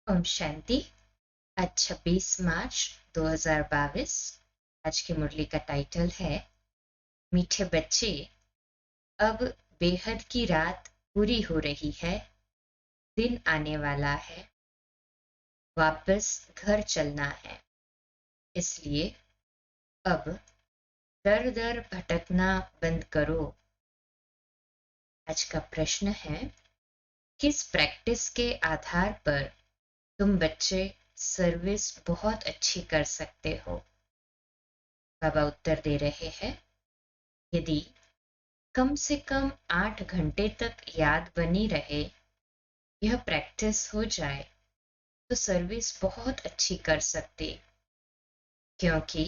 ओम शांति। आज 26 मार्च 2022। आज की मुरली का टाइटल है मीठे बच्चे, अब बेहद की रात पूरी हो रही है, दिन आने वाला है, वापस घर चलना है। इसलिए अब दर दर भटकना बंद करो। आज का प्रश्न है, किस प्रैक्टिस के आधार पर तुम बच्चे सर्विस बहुत अच्छी कर सकते हो? बाबा उत्तर दे रहे हैं, यदि कम से कम 8 घंटे तक याद बनी रहे, यह प्रैक्टिस हो जाए तो सर्विस बहुत अच्छी कर सकते, क्योंकि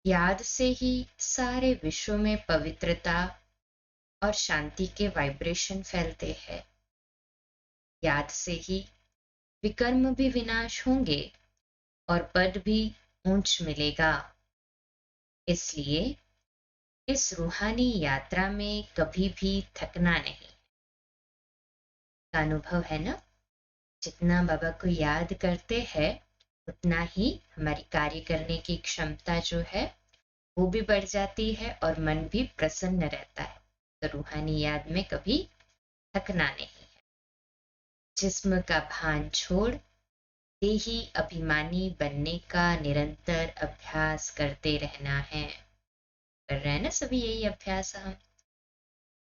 याद से ही सारे विश्व में पवित्रता और शांति के वाइब्रेशन फैलते हैं। याद से ही विकर्म भी विनाश होंगे और पद भी ऊंच मिलेगा। इसलिए इस रूहानी यात्रा में कभी भी थकना नहीं। का अनुभव है ना, जितना बाबा को याद करते हैं उतना ही हमारी कार्य करने की क्षमता जो है वो भी बढ़ जाती है और मन भी प्रसन्न रहता है। तो रूहानी याद में कभी थकना नहीं है। जिस्म का भान छोड़ देही अभिमानी बनने का निरंतर अभ्यास करते रहना है। कर रहे हैं ना सभी यही अभ्यास हम?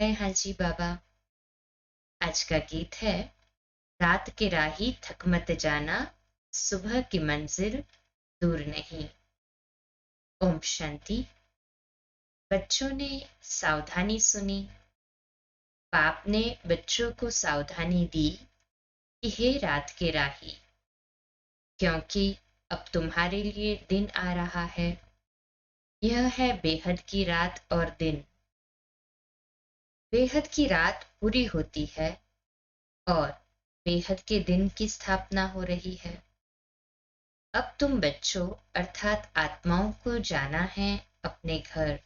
हाँ जी बाबा। आज का गीत है, रात के राही थक मत जाना, सुबह की मंजिल दूर नहीं। ओम शांति। बच्चों ने सावधानी सुनी। बाप ने बच्चों को सावधानी दी कि हे रात के राही, क्योंकि अब तुम्हारे लिए दिन आ रहा है। यह है बेहद की रात और दिन। बेहद की रात पूरी होती है और बेहद के दिन की स्थापना हो रही है। अब तुम बच्चों अर्थात आत्माओं को जाना है अपने घर,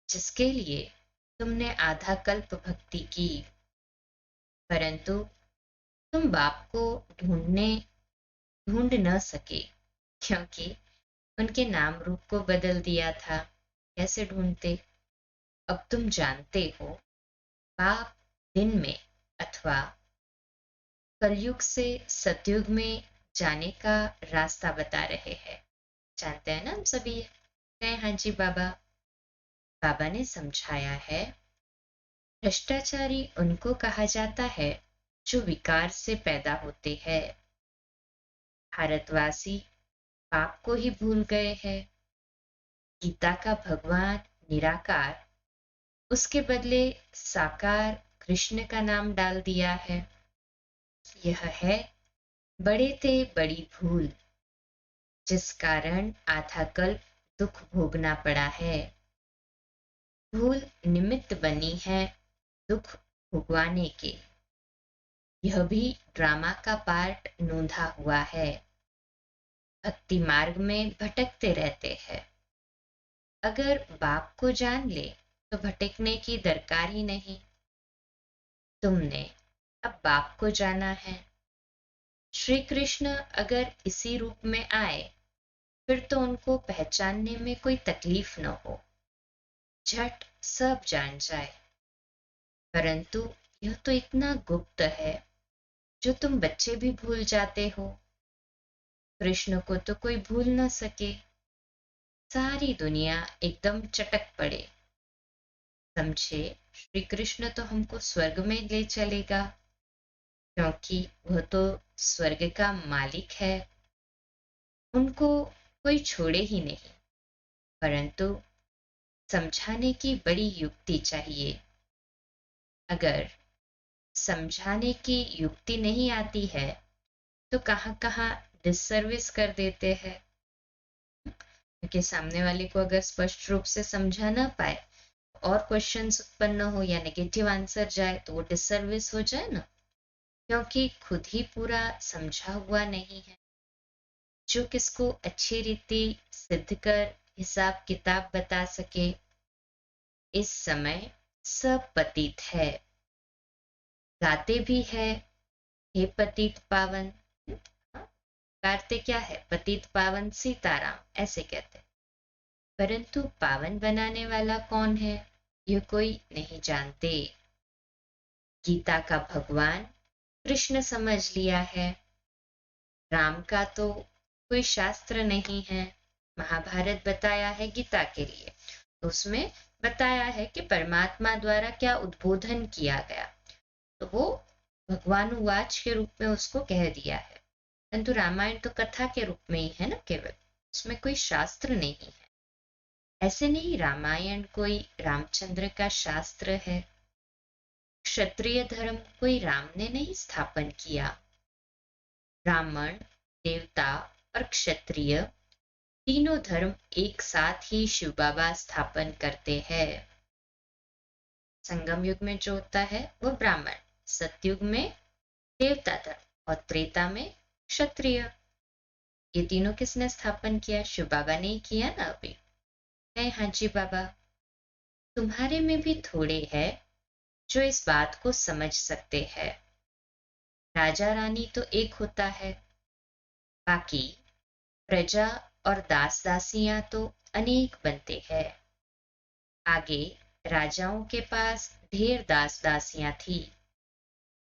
जिसके लिए तुमने आधा कल्प भक्ति की, परंतु तुम बाप को ढूंढ न सके, क्योंकि उनके नाम रूप को बदल दिया था। कैसे ढूंढते? अब तुम जानते हो, बाप दिन में अथवा कलयुग से सतयुग में जाने का रास्ता बता रहे हैं। जानते हैं ना हम सभी? हाँ जी बाबा। बाबा ने समझाया है, भ्रष्टाचारी उनको कहा जाता है जो विकार से पैदा होते हैं। भारतवासी पाप को ही भूल गए हैं। गीता का भगवान निराकार, उसके बदले साकार कृष्ण का नाम डाल दिया है। यह है बड़े थे बड़ी भूल, जिस कारण आधा कल्प दुख भोगना पड़ा है। भूल निमित्त बनी है दुख भुगवाने के। यह भी ड्रामा का पार्ट नोंधा हुआ है। भक्ति मार्ग में भटकते रहते हैं। अगर बाप को जान ले तो भटकने की दरकार ही नहीं। तुमने अब बाप को जाना है। श्री कृष्ण अगर इसी रूप में आए फिर तो उनको पहचानने में कोई तकलीफ न हो, झट सब जान जाए। परंतु यह तो इतना गुप्त है जो तुम बच्चे भी भूल जाते हो। कृष्ण को तो कोई भूल न सके। सारी दुनिया एकदम चटक पड़े। समझे, श्री कृष्ण तो हमको स्वर्ग में ले चलेगा, क्योंकि वह तो स्वर्ग का मालिक है। उनको कोई छोड़े ही नहीं। परंतु समझाने की बड़ी युक्ति चाहिए। अगर समझाने की युक्ति नहीं आती है तो कहाँ कहाँ डिससर्विस कर देते हैं, क्योंकि सामने वाले को अगर स्पष्ट रूप से समझा ना पाए और क्वेश्चंस उत्पन्न हो या नेगेटिव आंसर जाए तो वो डिससर्विस हो जाए ना, क्योंकि खुद ही पूरा समझा हुआ नहीं है। जो किसको अच्छी रीति सिद्ध कर हिसाब किताब बता सके। इस समय सब पतित है। गाते भी है, हे पतित पावन, पुकारते क्या है, पतित पावन सीताराम ऐसे कहते हैं। परंतु पावन बनाने वाला कौन है, यह कोई नहीं जानते। गीता का भगवान कृष्ण समझ लिया है। राम का तो कोई शास्त्र नहीं है। महाभारत बताया है गीता के लिए, तो उसमें बताया है कि परमात्मा द्वारा क्या उद्बोधन किया गया, तो वो भगवानुवाच के रूप में उसको कह दिया है। परंतु रामायण तो कथा के रूप में ही है ना, केवल उसमें कोई शास्त्र नहीं है। ऐसे नहीं रामायण कोई रामचंद्र का शास्त्र है। क्षत्रिय धर्म कोई राम ने नहीं स्थापन किया। ब्राह्मण, देवता और क्षत्रिय तीनों धर्म एक साथ ही शिव बाबा स्थापन करते हैं। संगम युग में जो होता है वो ब्राह्मण, सतयुग में देवता धर्म और त्रेता में क्षत्रिय। ये तीनों किसने स्थापन किया, शिव बाबा ने किया ना। अभी नहीं, हाँ जी बाबा, तुम्हारे में भी थोड़े हैं जो इस बात को समझ सकते हैं। राजा रानी तो एक होता है, बाकी प्रजा और दास दासियां तो अनेक बनते हैं। आगे राजाओं के पास ढेर दास दासियां थी,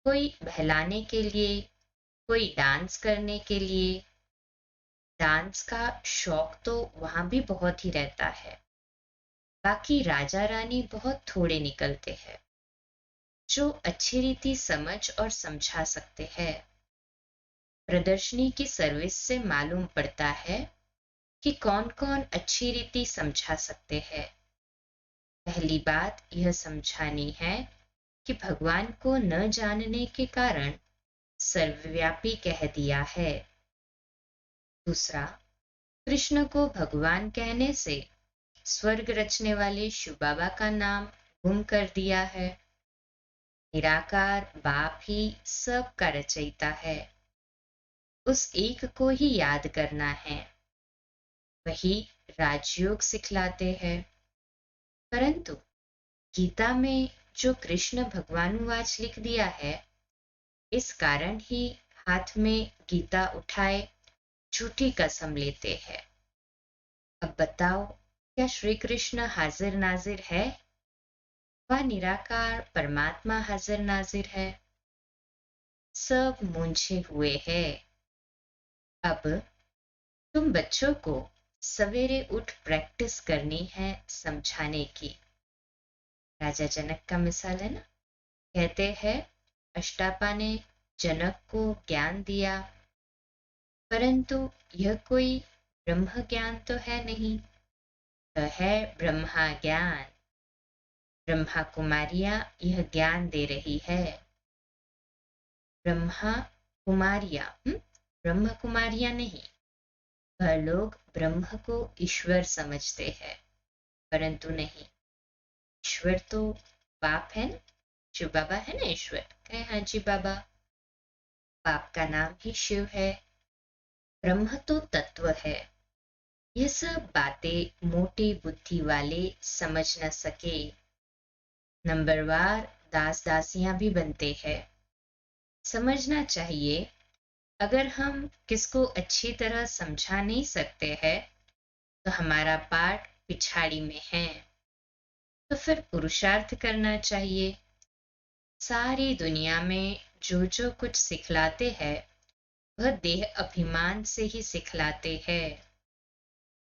कोई बहलाने के लिए, कोई डांस करने के लिए। डांस का शौक तो वहां भी बहुत ही रहता है। बाकी राजा रानी बहुत थोड़े निकलते हैं जो अच्छी रीति समझ और समझा सकते हैं। प्रदर्शनी की सर्विस से मालूम पड़ता है कि कौन कौन अच्छी रीति समझा सकते हैं। पहली बात यह समझानी है कि भगवान को न जानने के कारण सर्वव्यापी कह दिया है। दूसरा, कृष्ण को भगवान कहने से स्वर्ग रचने वाले शिव बाबा का नाम गुम कर दिया है। निराकार बाप ही सब का रचयिता है, उस एक को ही याद करना है। वही राजयोग सिखलाते हैं। परंतु गीता में जो कृष्ण भगवानुवाच लिख दिया है, इस कारण ही हाथ में गीता उठाए झूठी कसम लेते हैं। अब बताओ, क्या श्री कृष्ण हाजिर नाजिर है, वह निराकार परमात्मा हाजिर नाजिर है? सब मूंझे हुए हैं। अब तुम बच्चों को सवेरे उठ प्रैक्टिस करनी है समझाने की। राजा जनक का मिसाल है ना। कहते हैं अष्टापा ने जनक को ज्ञान दिया, परंतु यह कोई ब्रह्म ज्ञान तो है नहीं, यह है ब्रह्मा ज्ञान। ब्रह्मा कुमारियां यह ज्ञान दे रही है। ब्रह्मा कुमारियां, ब्रह्म कुमारियां नहीं। वह लोग ब्रह्म को ईश्वर समझते हैं, परंतु नहीं, ईश्वर तो बाप है ना, शिव बाबा है ना ईश्वर। कहे हाँ जी बाबा, बाप का नाम ही शिव है। ब्रह्म तो तत्व है। यह सब बातें मोटी बुद्धि वाले समझ न सके। नंबरवार दास दासियां भी बनते हैं। समझना चाहिए, अगर हम किसको अच्छी तरह समझा नहीं सकते हैं तो हमारा पाठ पिछाड़ी में है। तो फिर पुरुषार्थ करना चाहिए। सारी दुनिया में जो जो कुछ सिखलाते हैं वह देह अभिमान से ही सिखलाते हैं।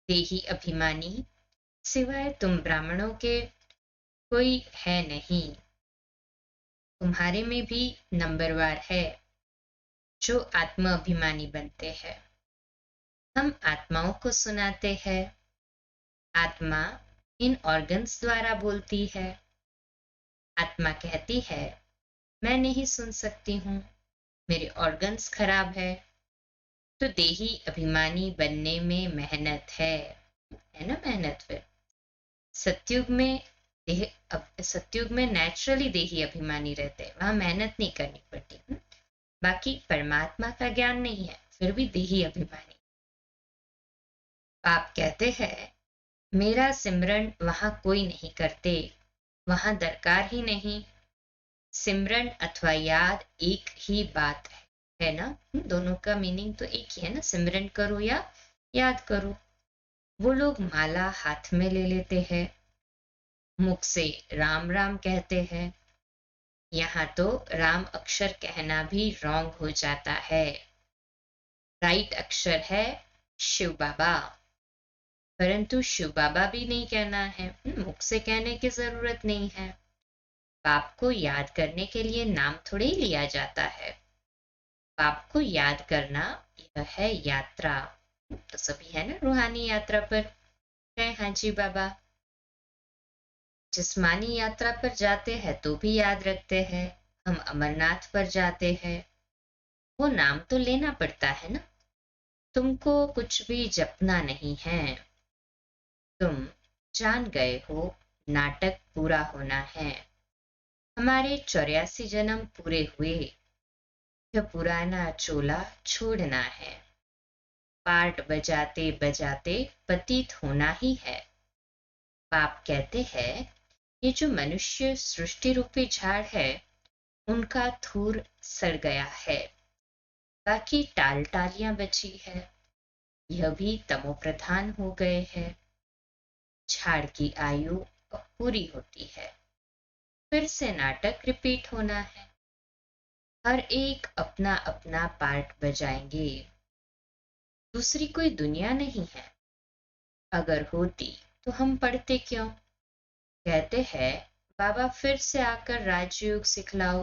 देही अभिमानी सिवाय तुम ब्राह्मणों के कोई है नहीं। तुम्हारे में भी नंबरवार है जो आत्म अभिमानी बनते हैं। हम आत्माओं को सुनाते हैं। आत्मा इन ऑर्गन्स द्वारा बोलती है। आत्मा कहती है मैं नहीं सुन सकती हूँ, मेरे ऑर्गन्स खराब है। तो देही अभिमानी बनने में मेहनत है ना, मेहनत। फिर सतयुग में सतयुग में नेचुरली देही अभिमानी रहते हैं, वहां मेहनत नहीं करनी पड़ती। बाकी परमात्मा का ज्ञान नहीं है, फिर भी देही अभिमानी। आप कहते हैं मेरा सिमरन वहां कोई नहीं करते, वहां दरकार ही नहीं। सिमरन अथवा याद एक ही बात है। है ना। दोनों का मीनिंग तो एक ही है ना, सिमरन करो या याद करो। वो लोग माला हाथ में ले लेते हैं, मुख से राम राम कहते हैं। यहाँ तो राम अक्षर कहना भी रॉन्ग हो जाता है। राइट अक्षर है शिव बाबा, परंतु शिव बाबा भी नहीं कहना है, मुख से कहने की जरूरत नहीं है। बाप को याद करने के लिए नाम थोड़े ही लिया जाता है। बाप को याद करना यह है यात्रा। तो सभी है ना रूहानी यात्रा पर गए। हाँ जी बाबा। जिस्मानी यात्रा पर जाते हैं तो भी याद रखते हैं। हम अमरनाथ पर जाते हैं, वो नाम तो लेना पड़ता है ना। तुमको कुछ भी जपना नहीं है। तुम जान गए हो नाटक पूरा होना है। हमारे 84 जन्म पूरे हुए, यह पुराना चोला छोड़ना है। पार्ट बजाते बजाते पतित होना ही है। बाप कहते हैं ये जो मनुष्य सृष्टि रूपी झाड़ है, उनका धूर सड़ गया है, बाकी टाल टालियां बची है। यह भी तमोप्रधान हो गए हैं। झाड़ की आयु अब पूरी होती है, फिर से नाटक रिपीट होना है। हर एक अपना अपना पार्ट बजाएंगे। दूसरी कोई दुनिया नहीं है। अगर होती तो हम पढ़ते क्यों। कहते हैं बाबा फिर से आकर राजयोग सिखलाओ,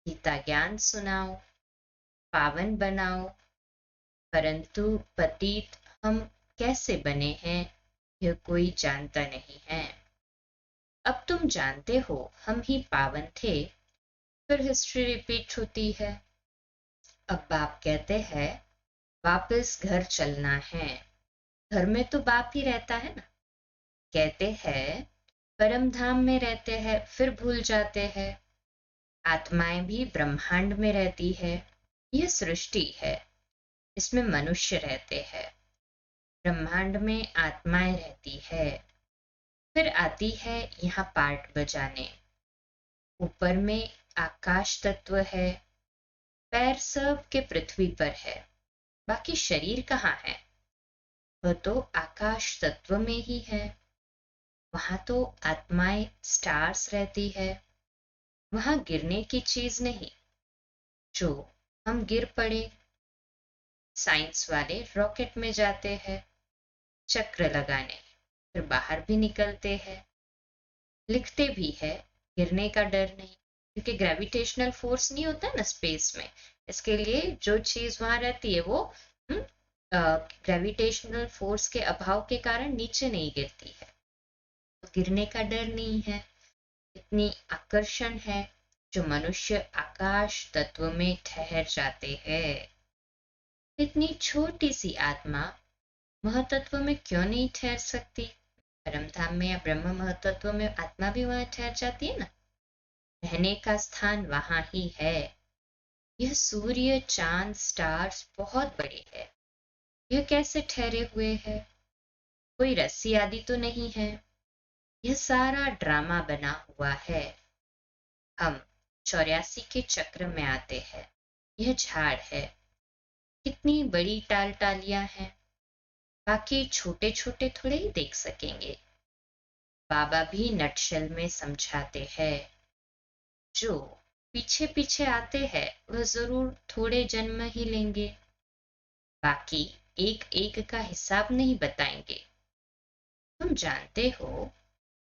गीता ज्ञान सुनाओ, पावन बनाओ। परंतु पतित हम कैसे बने हैं यह कोई जानता नहीं है। अब तुम जानते हो हम ही पावन थे, फिर हिस्ट्री रिपीट होती है। अब बाप कहते हैं वापस घर चलना है। घर में तो बाप ही रहता है ना। कहते हैं परम धाम में रहते हैं, फिर भूल जाते हैं। आत्माएं भी ब्रह्मांड में रहती है। यह सृष्टि है, इसमें मनुष्य रहते हैं। ब्रह्मांड में आत्माएं रहती है। फिर आती है यहाँ पार्ट बजाने। ऊपर में आकाश तत्व है, पैर सब के पृथ्वी पर है, बाकी शरीर कहाँ है। वह तो आकाश तत्व में ही है। वहां तो आत्माएं स्टार्स रहती है। वहां गिरने की चीज नहीं। जो हम गिर पड़े, साइंस वाले रॉकेट में जाते हैं चक्र लगाने, फिर बाहर भी निकलते हैं। लिखते भी है गिरने का डर नहीं, क्योंकि ग्रेविटेशनल फोर्स नहीं होता ना स्पेस में। इसके लिए जो चीज वहां रहती है वो ग्रेविटेशनल फोर्स के अभाव के कारण नीचे नहीं गिरती है, तो गिरने का डर नहीं है। इतनी आकर्षण है जो मनुष्य आकाश तत्व में ठहर जाते हैं। इतनी छोटी सी आत्मा महतत्व में क्यों नहीं ठहर सकती। परमधाम में या ब्रह्म महतत्व में आत्मा भी वहां ठहर जाती है ना। रहने का स्थान वहां ही है। यह सूर्य चांद स्टार्स बहुत बड़े हैं, यह कैसे ठहरे हुए हैं। कोई रस्सी आदि तो नहीं है। यह सारा ड्रामा बना हुआ है। हम 84 के चक्र में आते हैं। यह झाड़ है, कितनी बड़ी टाल टालियां हैं, बाकी छोटे छोटे थोड़े ही देख सकेंगे। बाबा भी नटशेल में समझाते हैं। जो पीछे पीछे आते हैं वह जरूर थोड़े जन्म ही लेंगे, बाकी एक एक का हिसाब नहीं बताएंगे। तुम जानते हो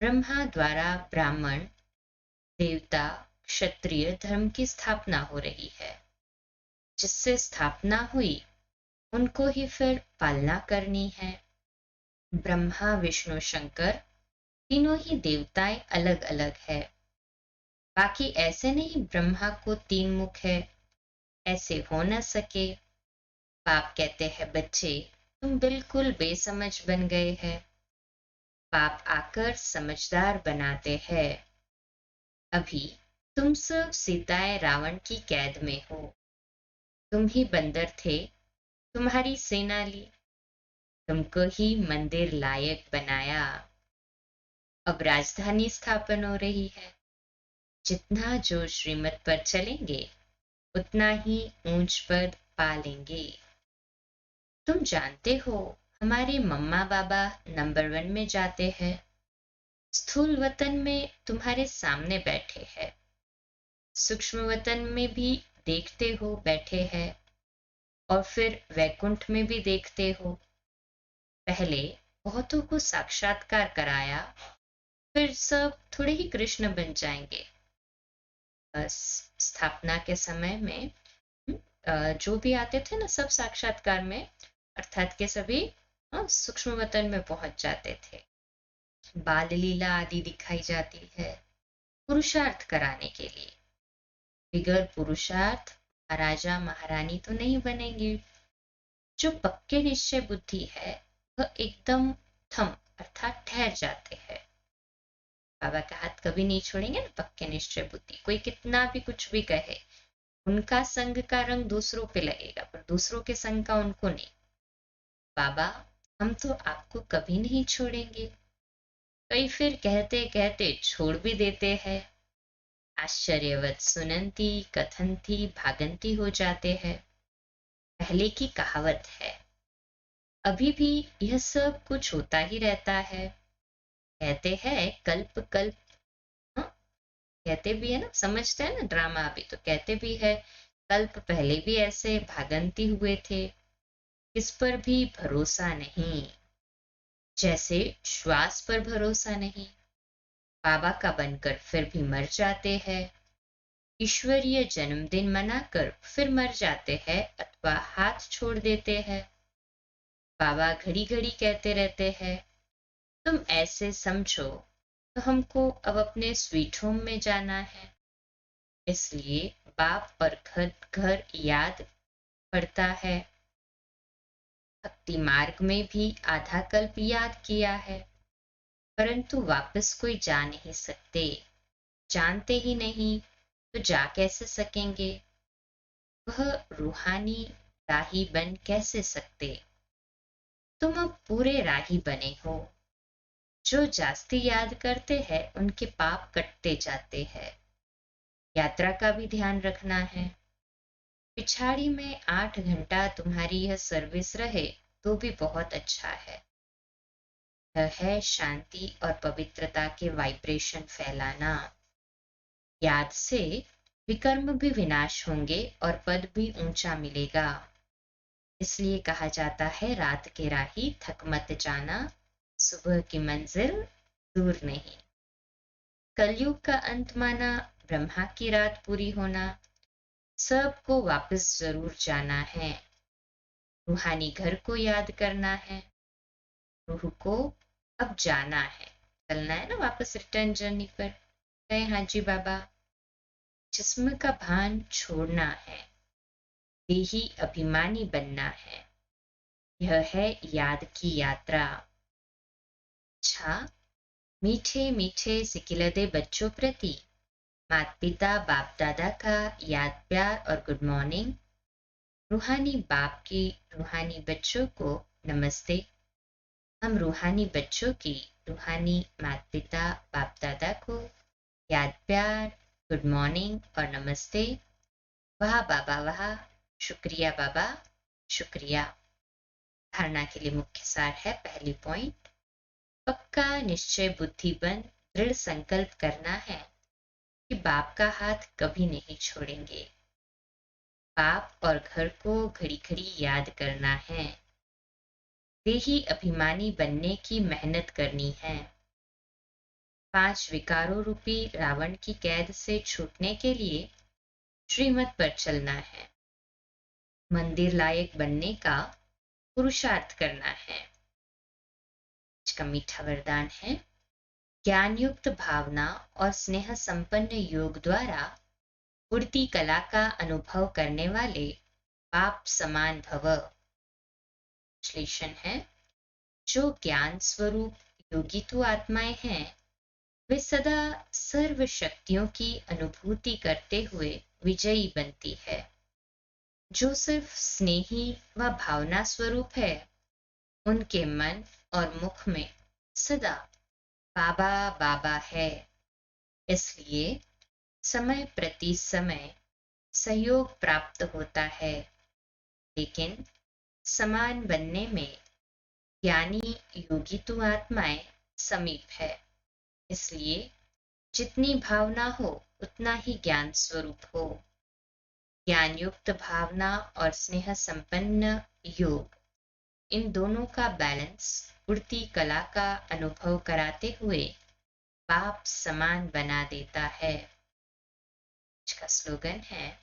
ब्रह्मा द्वारा ब्राह्मण, देवता, क्षत्रिय धर्म की स्थापना हो रही है। जिससे स्थापना हुई उनको ही फिर पालना करनी है। ब्रह्मा विष्णु शंकर तीनों ही देवताएं अलग अलग है। बाकी ऐसे नहीं ब्रह्मा को 3 मुख है, ऐसे हो न सके। बाप कहते हैं बच्चे तुम बिल्कुल बेसमझ बन गए हैं। बाप आकर समझदार बनाते हैं। अभी तुम सब सीताएं रावण की कैद में हो। तुम ही बंदर थे, तुम्हारी सेना ली, तुमको ही मंदिर लायक बनाया। अब राजधानी स्थापन हो रही है। जितना जो श्रीमत पर चलेंगे उतना ही ऊंच पद पा लेंगे। तुम जानते हो, हमारे मम्मा बाबा नंबर 1 में जाते हैं, स्थूल वतन में तुम्हारे सामने बैठे हैं, सूक्ष्म वतन में भी देखते हो बैठे हैं, और फिर वैकुंठ में भी देखते हो। पहले बहुतों को साक्षात्कार कराया, फिर सब थोड़े ही कृष्ण बन जाएंगे। बस स्थापना के समय में जो भी आते थे ना सब साक्षात्कार में, अर्थात के सभी सूक्ष्म वतन में पहुंच जाते थे। बाल लीला आदि दिखाई जाती है पुरुषार्थ कराने के लिए। बिगर पुरुषार्थ महाराजा महारानी तो नहीं बनेंगे। जो पक्के निश्चय बुद्धि है वह एकदम थम अर्थात ठहर जाते हैं। बाबा का हाथ कभी नहीं छोड़ेंगे ना पक्के निश्चय बुद्धि। कोई कितना भी कुछ भी कहे, उनका संग का रंग दूसरों पे लगेगा पर दूसरों के संग का उनको नहीं। बाबा, हम तो आपको कभी नहीं छोड़ेंगे। कई फिर कहते कहते छोड़ भी देते हैं। आश्चर्यवत सुनंती कथनती भागंती हो जाते हैं। पहले की कहावत है, अभी भी यह सब कुछ होता ही रहता है। कहते हैं कल्प कल्प, हाँ, कहते भी है ना, समझते हैं ना ड्रामा। अभी तो कहते भी है कल्प पहले भी ऐसे भागंती हुए थे, इस पर भी भरोसा नहीं। जैसे श्वास पर भरोसा नहीं, बाबा का बनकर फिर भी मर जाते हैं। ईश्वरीय जन्मदिन मनाकर फिर मर जाते हैं अथवा हाथ छोड़ देते हैं। बाबा घड़ी घड़ी कहते रहते हैं, तुम ऐसे समझो तो हमको अब अपने स्वीट होम में जाना है। इसलिए बाप और घर घर याद पड़ता है। भक्ति मार्ग में भी आधा कल्प याद किया है, परंतु वापस कोई जा नहीं सकते। जानते ही नहीं तो जा कैसे सकेंगे। वह रूहानी राही बन कैसे सकते। तुम अब पूरे राही बने हो। जो जास्ती याद करते हैं उनके पाप कटते जाते हैं। यात्रा का भी ध्यान रखना है। पिछाड़ी में 8 घंटा तुम्हारी यह सर्विस रहे तो भी बहुत अच्छा है। यह है शांति और पवित्रता के वाइब्रेशन फैलाना। याद से विकर्म भी विनाश होंगे और पद भी ऊंचा मिलेगा। इसलिए कहा जाता है रात के राही थक मत जाना, सुबह की मंजिल दूर नहीं। कलयुग का अंत माना ब्रह्मा की रात पूरी होना। सबको वापस जरूर जाना है। रूहानी घर को याद करना है। रूह को अब जाना है, चलना है ना वापस रिटर्न जर्नी पर। गए हाजी बाबा। जिस्म का भान छोड़ना है, देही अभिमानी बनना है। यह है याद की यात्रा। अच्छा, मीठे मीठे सिकिलदे बच्चों प्रति माता पिता बाप दादा का याद प्यार और गुड मॉर्निंग। रूहानी बाप की रूहानी बच्चों को नमस्ते। हम रूहानी बच्चों की रूहानी माता पिता बाप दादा को याद प्यार गुड मॉर्निंग और नमस्ते। वाह बाबा वाह, शुक्रिया बाबा शुक्रिया। धारणा के लिए मुख्य सार है, पहली पॉइंट, पक्का निश्चय बुद्धि बन दृढ़ संकल्प करना है कि बाप का हाथ कभी नहीं छोड़ेंगे। बाप और घर को घड़ी घड़ी याद करना है। देही अभिमानी बनने की मेहनत करनी है। 5 विकारों रूपी रावण की कैद से छूटने के लिए श्रीमत पर चलना है। मंदिर लायक बनने का पुरुषार्थ करना है। इसका मीठा वरदान है, ज्ञान युक्त भावना और स्नेह संपन्न योग द्वारा उड़ती कला का अनुभव करने वाले बाप समान भव। विश्लेषण है, जो ज्ञान स्वरूप योगी तो आत्माएं हैं, वे सदा सर्व शक्तियों की अनुभूति करते हुए विजयी बनती है। जो सिर्फ स्नेही व भावना स्वरूप है, उनके मन और मुख में सदा बाबा बाबा है। इसलिए समय प्रति समय सहयोग प्राप्त होता है, लेकिन समान बनने में ज्ञानी योगी तो आत्माएं समीप है। इसलिए जितनी भावना हो उतना ही ज्ञान स्वरूप हो। ज्ञान युक्त भावना और स्नेह संपन्न योग, इन दोनों का बैलेंस उड़ती कला का अनुभव कराते हुए बाप समान बना देता है। इसका स्लोगन है,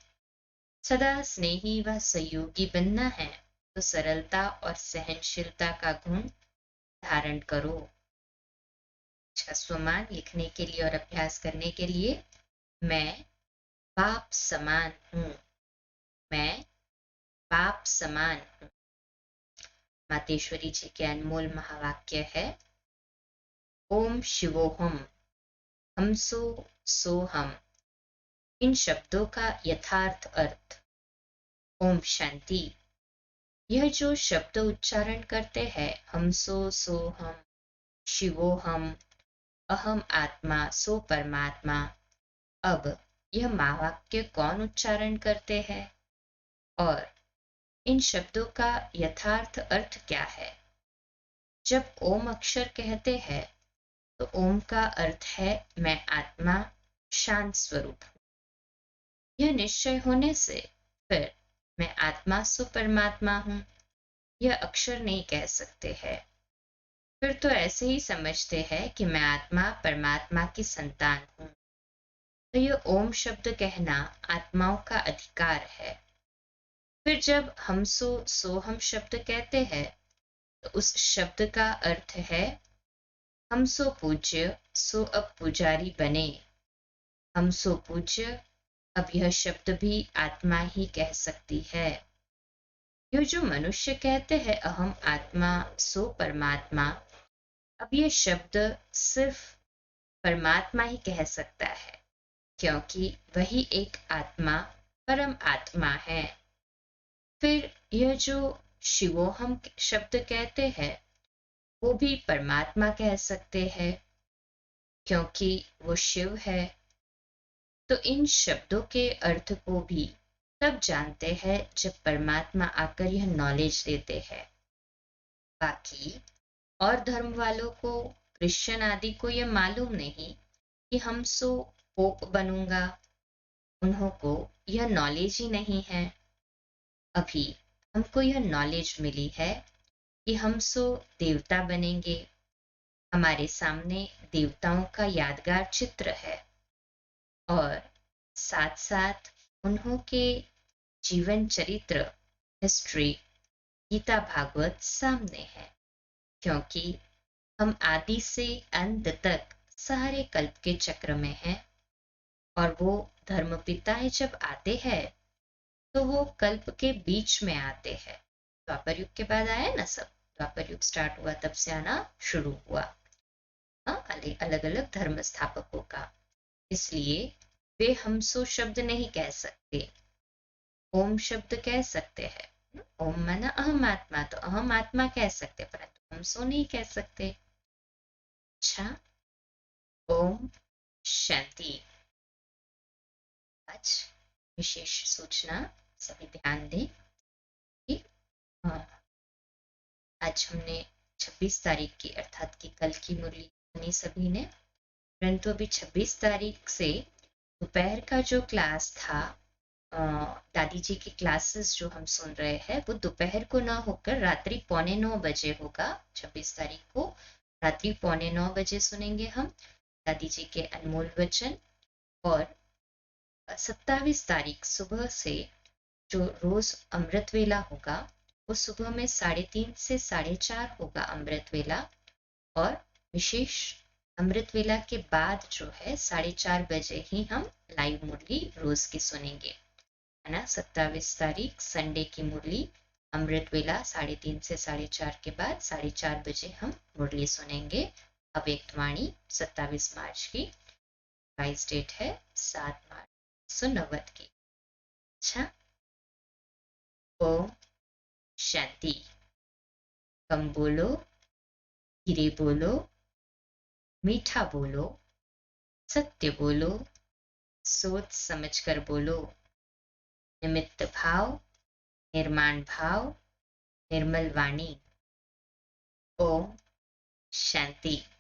सदा स्नेही व सहयोगी बनना है तो सरलता और सहनशीलता का गुण धारण करो। इसका स्वमान लिखने के लिए और अभ्यास करने के लिए, मैं बाप समान हूँ। मैं बाप समान हूँ। मातेश्वरी जी के अनमोल महावाक्य है, ओम शिवोहम हमसो सोहम। इन शब्दों का यथार्थ अर्थ, ओम शांति। यह जो शब्द उच्चारण करते हैं, हमसो सोहम, शिवोहम, अहम आत्मा सो परमात्मा, अब यह महावाक्य कौन उच्चारण करते हैं और इन शब्दों का यथार्थ अर्थ क्या है? जब ओम अक्षर कहते हैं तो ओम का अर्थ है मैं आत्मा शांत स्वरूप हूं। यह निश्चय होने से फिर मैं आत्मा सो परमात्मा हूं यह अक्षर नहीं कह सकते हैं। फिर तो ऐसे ही समझते हैं कि मैं आत्मा परमात्मा की संतान हूं। तो यह ओम शब्द कहना आत्माओं का अधिकार है। फिर जब हमसो सोहम शब्द कहते हैं तो उस शब्द का अर्थ है हम सो पूज्य सो अब पुजारी बने। हम सो पूज्य, अब यह शब्द भी आत्मा ही कह सकती है। यह जो मनुष्य कहते हैं अहम आत्मा सो परमात्मा, अब यह शब्द सिर्फ परमात्मा ही कह सकता है, क्योंकि वही एक आत्मा परम आत्मा है। फिर यह जो शिवोहम शब्द कहते हैं वो भी परमात्मा कह सकते हैं, क्योंकि वो शिव है। तो इन शब्दों के अर्थ को भी तब जानते हैं जब परमात्मा आकर यह नॉलेज देते हैं। बाकी और धर्म वालों को, क्रिश्चियन आदि को यह मालूम नहीं कि हम सो पोप बनूंगा, उन्हों को यह नॉलेज ही नहीं है। अभी हमको यह नॉलेज मिली है कि हम सो देवता बनेंगे। हमारे सामने देवताओं का यादगार चित्र है और साथ साथ उन्हों के जीवन चरित्र, हिस्ट्री, गीता भागवत सामने है, क्योंकि हम आदि से अंत तक सारे कल्प के चक्र में हैं। और वो धर्म पिताएं जब आते हैं तो वो कल्प के बीच में आते हैं। द्वापर युग के बाद आया ना सब, द्वापर युग स्टार्ट हुआ तब से आना शुरू हुआ अलग अलग धर्म स्थापकों का। इसलिए वे हमसो शब्द नहीं कह सकते, ओम शब्द कह सकते हैं। ओम माना अहम आत्मा, तो अहम आत्मा कह सकते, परंतु हमसो नहीं कह सकते। अच्छा, ओम शांति। आज विशेष सूचना, सभी ध्यान दें कि आज हमने 26 तारीख की अर्थात कि कल की मुरली सुनी सभी ने, परंतु अभी 26 तारीख से दोपहर का जो क्लास था, दादी जी की क्लासेस जो हम सुन रहे हैं वो दोपहर को ना होकर रात्रि 8:45 होगा। 26 तारीख को रात्रि 8:45 सुनेंगे हम दादी जी के अनमोल वचन। और 27 तारीख सुबह से जो रोज अमृत वेला होगा वो सुबह में 3:30 से 4:30 होगा अमृत वेला। और विशेष अमृत वेला के बाद जो है 4:30 बजे ही हम लाइव मुरली रोज की सुनेंगे, है ना। 27 तारीख संडे की मुरली अमृत वेला 3:30 से 4:30 के बाद 4:30 बजे हम मुरली सुनेंगे। अव्यक्तवाणी 27 मार्च की, बाइस डेट है 7 मार्च 1990 की। अच्छा, ओम शांति। कम बोलो, धीरे बोलो, मीठा बोलो, सत्य बोलो, सोच समझकर बोलो। निमित्त भाव, निर्माण भाव, निर्मल वाणी। ओम शांति।